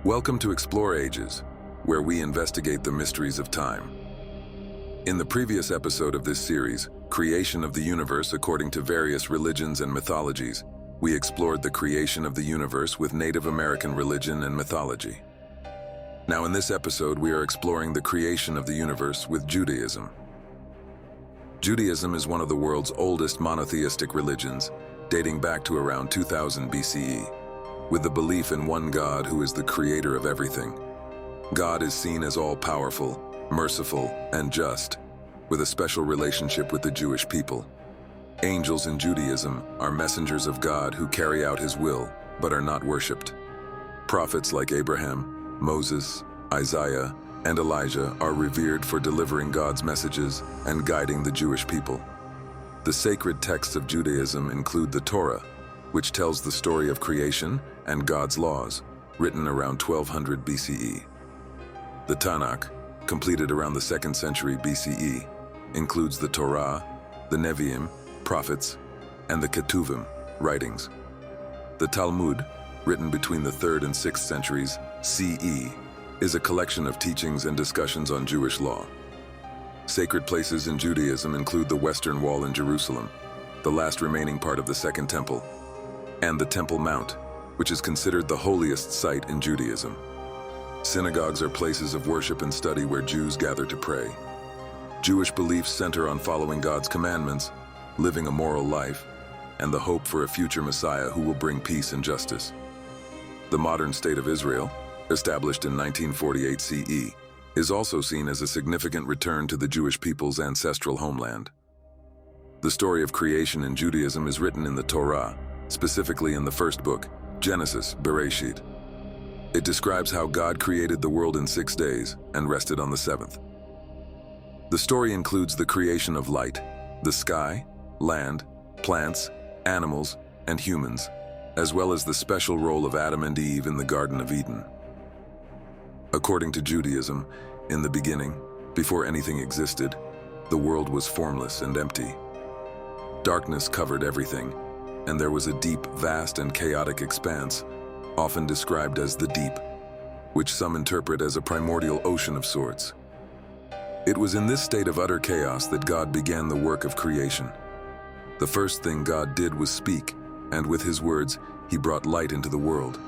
Welcome to Explore Ages, where we investigate the mysteries of time. In the previous episode of this series, Creation of the Universe According to Various Religions and Mythologies, we explored the creation of the universe with Native American religion and mythology. Now in this episode, we are exploring the creation of the universe with Judaism. Judaism is one of the world's oldest monotheistic religions, dating back to around 2000 BCE. With the belief in one God who is the creator of everything. God is seen as all-powerful, merciful, and just, with a special relationship with the Jewish people. Angels in Judaism are messengers of God who carry out his will, but are not worshipped. Prophets like Abraham, Moses, Isaiah, and Elijah are revered for delivering God's messages and guiding the Jewish people. The sacred texts of Judaism include the Torah, which tells the story of creation and God's laws, written around 1200 BCE. The Tanakh, completed around the 2nd century BCE, includes the Torah, the Nevi'im, prophets, and the Ketuvim, writings. The Talmud, written between the 3rd and 6th centuries CE, is a collection of teachings and discussions on Jewish law. Sacred places in Judaism include the Western Wall in Jerusalem, the last remaining part of the Second Temple, and the Temple Mount, which is considered the holiest site in Judaism. Synagogues are places of worship and study where Jews gather to pray. Jewish beliefs center on following God's commandments, living a moral life, and the hope for a future Messiah who will bring peace and justice. The modern state of Israel, established in 1948 CE, is also seen as a significant return to the Jewish people's ancestral homeland. The story of creation in Judaism is written in the Torah, specifically in the first book, Genesis, Bereshit. It describes how God created the world in 6 days and rested on the 7th. The story includes the creation of light, the sky, land, plants, animals, and humans, as well as the special role of Adam and Eve in the Garden of Eden. According to Judaism, in the beginning, before anything existed, the world was formless and empty. Darkness covered everything, and there was a deep, vast, and chaotic expanse, often described as the deep, which some interpret as a primordial ocean of sorts. It was in this state of utter chaos that God began the work of creation. The first thing God did was speak, and with his words, he brought light into the world.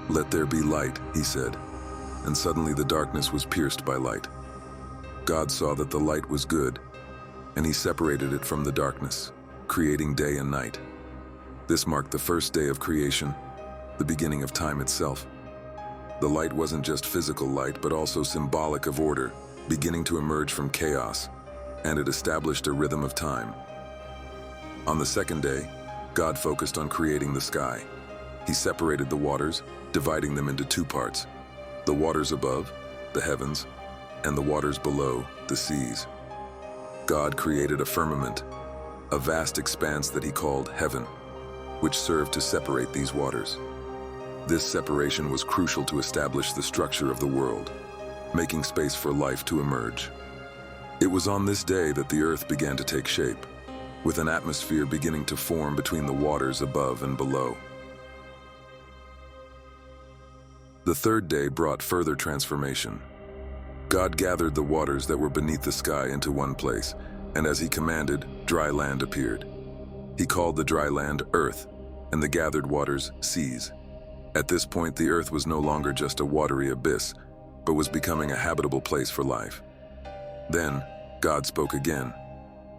"Let there be light," he said, and suddenly the darkness was pierced by light. God saw that the light was good, and he separated it from the darkness, creating day and night. This marked the first day of creation, the beginning of time itself. The light wasn't just physical light, but also symbolic of order, beginning to emerge from chaos, and it established a rhythm of time. On the second day, God focused on creating the sky. He separated the waters, dividing them into 2 parts, the waters above, the heavens, and the waters below, the seas. God created a firmament, a vast expanse that he called heaven, which served to separate these waters. This separation was crucial to establish the structure of the world, making space for life to emerge. It was on this day that the earth began to take shape, with an atmosphere beginning to form between the waters above and below. The third day brought further transformation. God gathered the waters that were beneath the sky into one place, and as he commanded, dry land appeared. He called the dry land earth, and the gathered waters seas. At this point, the earth was no longer just a watery abyss, but was becoming a habitable place for life. Then, God spoke again,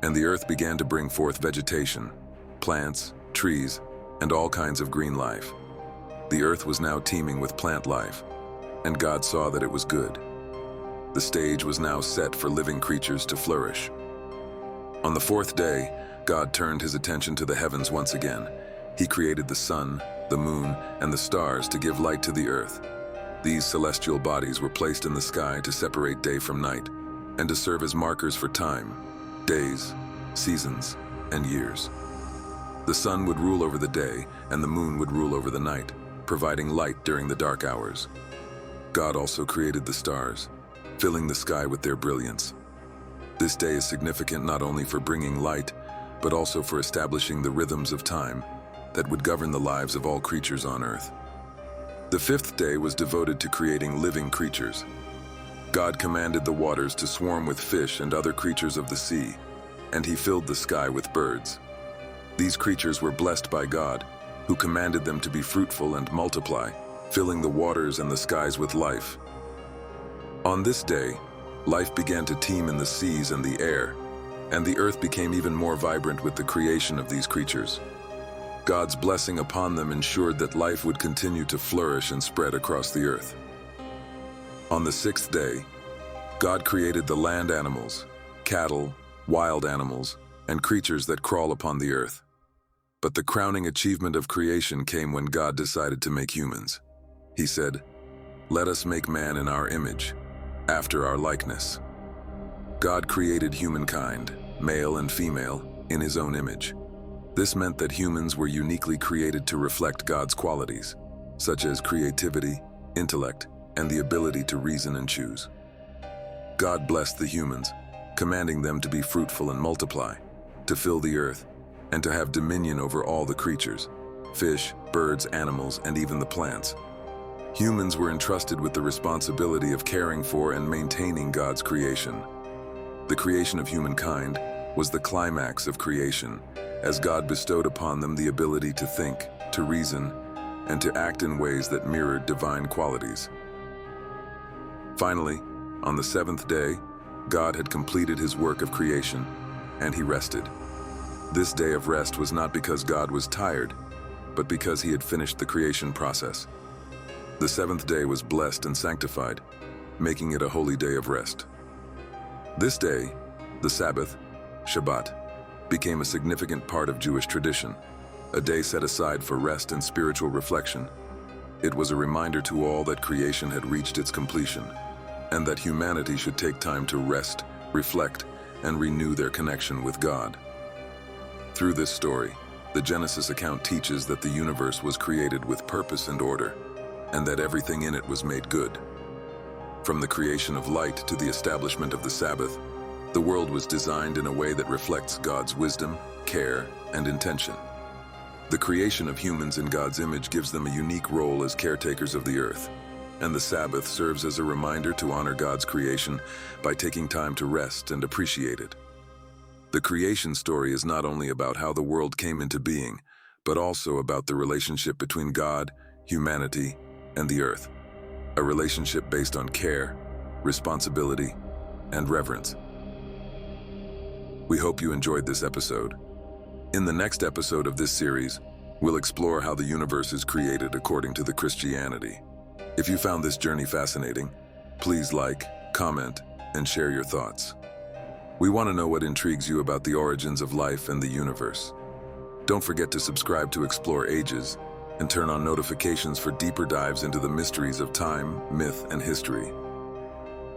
and the earth began to bring forth vegetation, plants, trees, and all kinds of green life. The earth was now teeming with plant life, and God saw that it was good. The stage was now set for living creatures to flourish. On the 4th day, God turned his attention to the heavens once again. He created the sun, the moon, and the stars to give light to the earth. These celestial bodies were placed in the sky to separate day from night, and to serve as markers for time, days, seasons, and years. The sun would rule over the day, and the moon would rule over the night, providing light during the dark hours. God also created the stars, filling the sky with their brilliance. This day is significant not only for bringing light, but also for establishing the rhythms of time that would govern the lives of all creatures on Earth. The fifth day was devoted to creating living creatures. God commanded the waters to swarm with fish and other creatures of the sea, and he filled the sky with birds. These creatures were blessed by God, who commanded them to be fruitful and multiply, filling the waters and the skies with life. On this day, life began to teem in the seas and the air, and the earth became even more vibrant with the creation of these creatures. God's blessing upon them ensured that life would continue to flourish and spread across the earth. On the sixth day, God created the land animals, cattle, wild animals, and creatures that crawl upon the earth. But the crowning achievement of creation came when God decided to make humans. He said, "Let us make man in our image, after our likeness." God created humankind, male and female, in his own image. This meant that humans were uniquely created to reflect God's qualities, such as creativity, intellect, and the ability to reason and choose. God blessed the humans, commanding them to be fruitful and multiply, to fill the earth, and to have dominion over all the creatures, fish, birds, animals, and even the plants. Humans were entrusted with the responsibility of caring for and maintaining God's creation. The creation of humankind was the climax of creation, as God bestowed upon them the ability to think, to reason, and to act in ways that mirrored divine qualities. Finally, on the seventh day, God had completed his work of creation, and he rested. This day of rest was not because God was tired, but because he had finished the creation process. The seventh day was blessed and sanctified, making it a holy day of rest. This day, the Sabbath, Shabbat, became a significant part of Jewish tradition, a day set aside for rest and spiritual reflection. It was a reminder to all that creation had reached its completion, and that humanity should take time to rest, reflect, and renew their connection with God. Through this story, the Genesis account teaches that the universe was created with purpose and order, and that everything in it was made good. From the creation of light to the establishment of the Sabbath, the world was designed in a way that reflects God's wisdom, care, and intention. The creation of humans in God's image gives them a unique role as caretakers of the earth, and the Sabbath serves as a reminder to honor God's creation by taking time to rest and appreciate it. The creation story is not only about how the world came into being, but also about the relationship between God, humanity, and the earth, a relationship based on care, responsibility, and reverence. We hope you enjoyed this episode. In the next episode of this series, we'll explore how the universe is created according to the Christianity. If you found this journey fascinating, please like, comment, and share your thoughts. We want to know what intrigues you about the origins of life and the universe. Don't forget to subscribe to Explore Ages and turn on notifications for deeper dives into the mysteries of time, myth, and history.